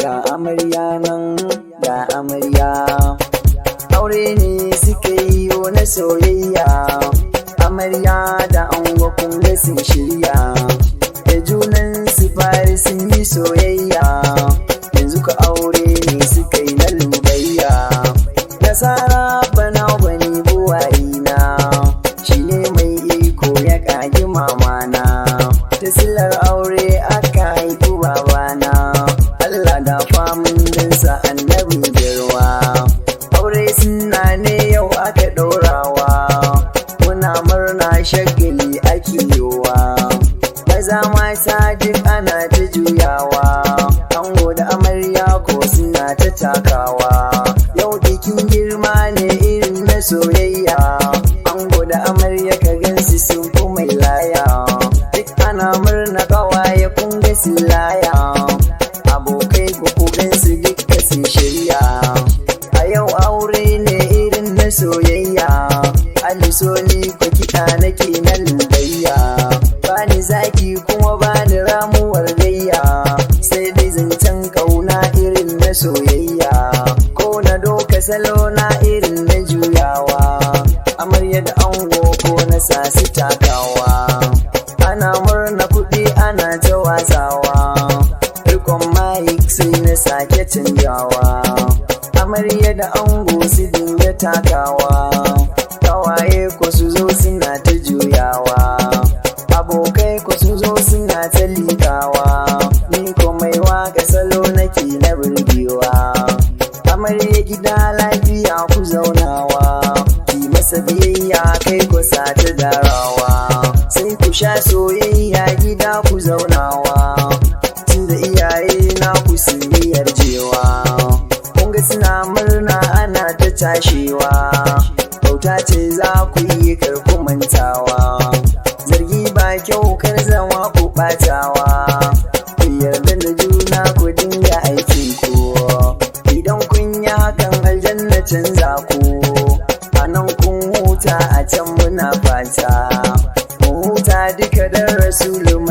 ga amarya nan ga amarya. Aure ne suka yi na soyayya, amarya da ango kun ga sun shirya, da junan su fari sun yi soyayya, yanzu ka aure ne suka yi na lubayya. Nasara bana bani buwayina, shi ne mai iko ya kagi mamana, ta silar aure aka haifu babana, Allah da famun dinsa annabi girwa. Aure suna ne yau aka ɗaurawa, muna murna shagali ake yowa, maza mata duk ana ta juyawa, ango da amarya ko suna ta takawa, yau bikin girma ne irin na soyayya, ango da amarya ka gansu sun fi mai laya, duk ana murna kawaye kun ga laya, abokai ku gansu duka sun shirya. A yau aure ne irin na soyayya, alisoni ku kiɗa nake na lubayya, bani zaki kuma bani ramuwar gayya, sai dai zancen kauna irin na soyayya, ko na doka salo na irin na juyawa, amarya da ango ko na sasu takawa, ana murna kuɗi ana ta wasawa, rikon mayik sai na sake canjawa, amarya da ango su dinga takawa, kawaye ko su zo suna ta juyawa, abokai ko su zo suna ta liƙawa, ni ko mai waka salo nake na burgewa, amarya gida lafiya ku zaunawa, ki masa biyayya kai ku sa ta darawa, sai ku sha soyayya gida ku zaunawa, tunda iyaye na ku sun yi yarjewa, kunga suna murna ana ta tashewa, bauta ce za ku yi karku mantawa, zargi ba kyau kar zama ku ɓatawa, ku yarda da juna ku dinga aikin ku, idan kun yi hakan aljanna canza ku, a nan kun huta a can muna fata, mu huta duka dan rasulun